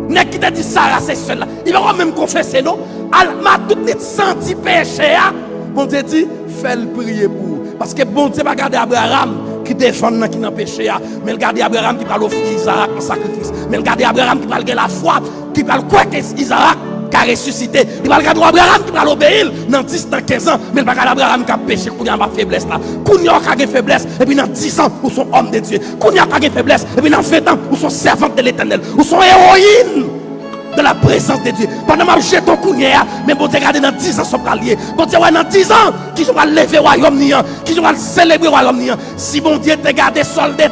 N'est qui t'a dit Sarah c'est seul là. Il va même confesser non. Alma tout net senti péché. Bon Dieu dit, fais-le prier pour. Parce que bon Dieu va garder Abraham qui défend qui n'a péché. Mais il garde Abraham qui va l'offrir Isaac en sacrifice. Mais il garde Abraham qui va le la foi, qui va le quoi que Isaac qui a ressuscité. Il va regarder Abraham qui va l'obéir dans 10 ans, 15 ans. Mais il va regarder Abraham qui a péché, qui a faiblesse là. Qui a une faiblesse, et puis dans 10 ans, où sont homme de Dieu. Qui a une faiblesse, et puis dans 20 ans, où sont servantes de l'éternel. Où sont héroïnes de la présence de Dieu. Pendant que je jette ton cougnère, mais bon Dieu, regardez dans 10 ans, sont liés. Bon Dieu, dans 10 ans, qui va lever le royaume, qui va célébrer le royaume. Si bon Dieu te garde soldats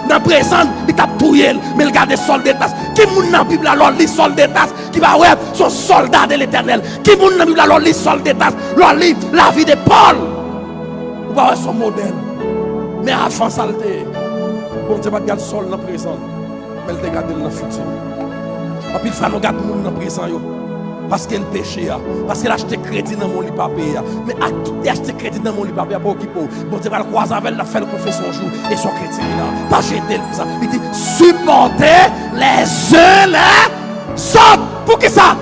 dans le présent, il t'a touillé, mais il garde soldats. Qui moun dans la Bible alors lit soldats, qui va ouais, son soldat de l'éternel. Qui moun dans la Bible alors lit soldats, leur lit la vie de Paul. Vous voyez son modèle. Mais avant ça, bon Dieu va garder sol dans le présent, mais il te garde dans le futur. Et puis il faut nous garder dans le présent. Parce qu'il péché, parce qu'il a acheté crédit dans mon lit papier. Mais à qui a acheté crédit dans mon lit papier pour qui pour bon Dieu va le croiser avec la faire confession son jour et son crédit là. Pas jeter ça. Il dit supporter les uns les autres. Pour qui ça?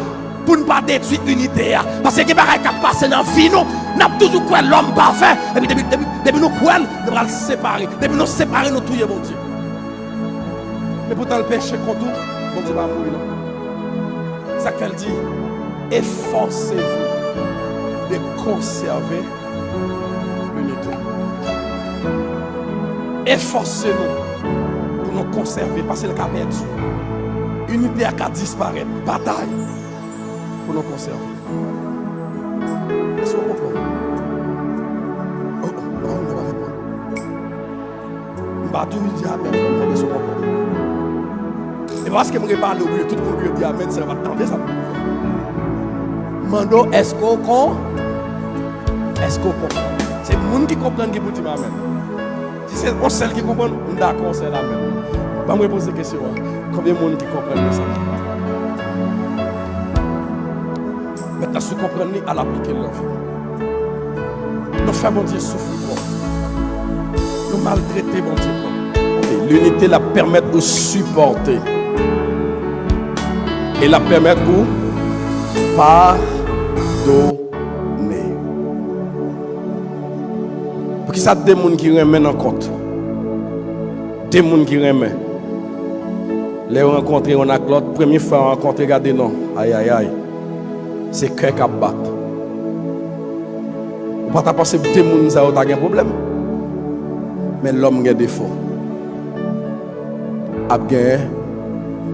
Pour ne pas détruire l'unité. Parce que les choses qui passent dans la vie, nous avons toujours quoi l'homme parfait. Et puis depuis nous quoi, nous allons le séparer. Depuis nous séparer, nous tuer mon Dieu. Mais pourtant le péché contre nous, bon Dieu va mourir là. Ça qu'elle dit, efforcez-vous de conserver l'unité. Efforcez-nous pour nous conserver, parce que le cas perdu. Unité a qu'à disparaître, bataille pour nous conserver. Est-ce que vous comprenez? Oh, on ne va pas répondre. Je vais tout dire amen, est-ce que vous comprenez? Et parce que je me parle au milieu, tout le monde dit amen, ça va attendre ça. Mando, est-ce qu'on comprend? Est-ce qu'on comprend? C'est le monde qui comprend qui peut dire amen. Si c'est on seul qui comprend, on d'accord, c'est l'amen. Je vais me poser une question. Combien de monde qui comprend ça? Maintenant, si vous comprenez, à l'appliquer l'offre. Nous faisons mon Dieu souffrir. Nous maltraiter mon Dieu. L'unité la permet de supporter. Et la permettre pour pardonner. Pour que ça des gens qui remettent en compte. Des gens qui remettent. Les rencontrer, on a l'autre. Première fois, on rencontre, regardez, non. Aïe, aïe, aïe. C'est cœur qui bat. Vous ne pouvez pas penser que des gens ont un problème. Mais l'homme a des défauts. Il a un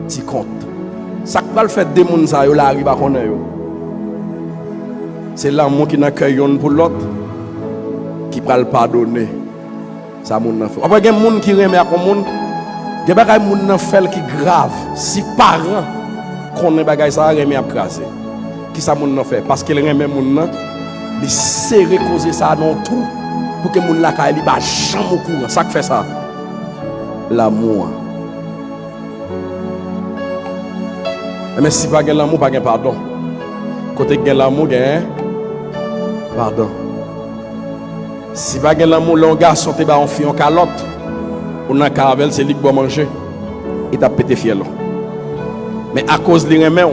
petit compte. Ça va le faire des gens qui arrivent à connaître. C'est l'amour qui n'a qu'un pour l'autre qui va le pardonner. Ça moun fait. Après il y a des gens qui remet à monde. Il y a des gens qui fait qui grave. Si parents connaissent des choses ça remet à craser. Qui ça moun fait parce qu'il remet moun il serrer causer ça dans tout pour que moun la ka li ba jamais au courant. Ça qui fait ça. L'amour. Mais si pas l'amour, pas pardon. Côté l'amour, pardon. Si pas l'amour, l'on garçon te ba on fi en calotte. On a caravel, c'est lui qui doit manger. Il t'a pété fiel. Mais à cause de l'remet,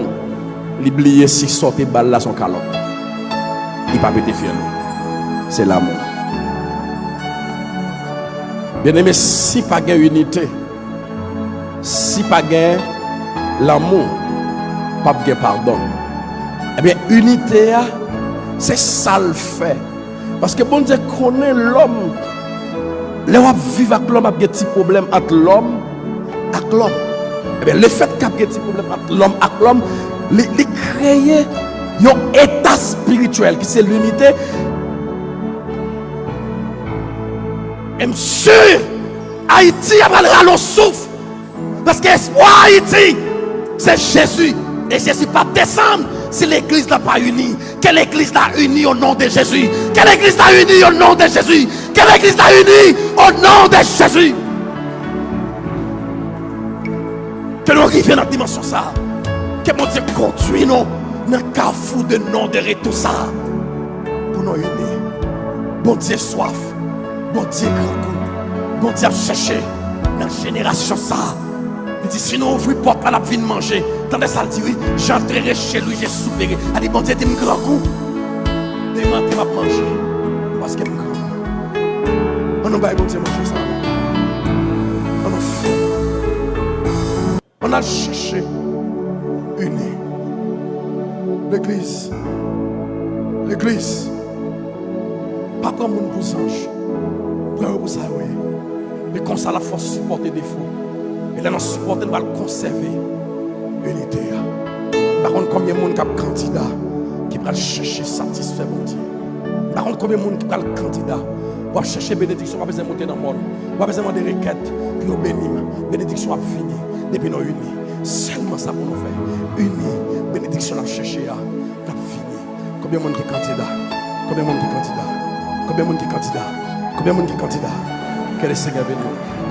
il oublié si sortait balle là son calotte. Il pas pété fiel. C'est l'amour. Bien aimé, si pas gain unité, si pas gain l'amour, pas de pardon. Eh bien, unité, c'est ça le fait. Parce que bon Dieu connaît l'homme. Les gens vivent avec l'homme, avec des petits problèmes entre l'homme et l'homme. Eh bien, le fait qu'il y a des petits problèmes entre l'homme et l'homme, il crée un état spirituel qui c'est l'unité. Et sûr, Haïti a le souffle. Parce que l'espoir Haïti, c'est Jésus. Et Jésus ne va pas descendre si l'église n'a pas unie. Que l'église l'a unie au nom de Jésus. Que l'église l'a unie au nom de Jésus. Que l'église l'a unie au nom de Jésus. Que nous arrivions dans la dimension ça. Que mon Dieu conduit nous dans le carrefour de nom de tout ça. Pour nous unir. Bon Dieu soif. Bon Dieu grand goût. Bon Dieu chercher dans la génération ça. Il dit, sinon, ouvre porte à la vie de manger. Tandis ça, dit, oui, j'entrerai chez lui, j'ai soupiré. Elle dit, bon Dieu, dis-moi grand coup. Dis-moi, tu vas manger. Parce que je grand. On n'a pas bon Dieu manger ça. On a fait. On a cherché unis. L'église. L'église. Pas comme un pour ange. Prends pour ça, oui. Mais comme ça, la force supporter des défauts. Et là, nous supporter, nous allons conserver l'unité. Par contre, combien de monde qui a candidat qui va chercher satisfaire mon Dieu. Par contre, combien de monde qui a candidat pour chercher bénédiction, pas besoin de monter dans le monde. Pas besoin de requêtes pour nous bénir. Bénédiction a fini depuis nous unis. Seulement ça pour nous faire. Unis. Bénédiction a cherché. A fini. Combien de monde qui est candidat? Combien de monde qui est candidat? Combien de monde qui est candidat? Combien de monde qui est candidat? Que le Seigneur bénisse.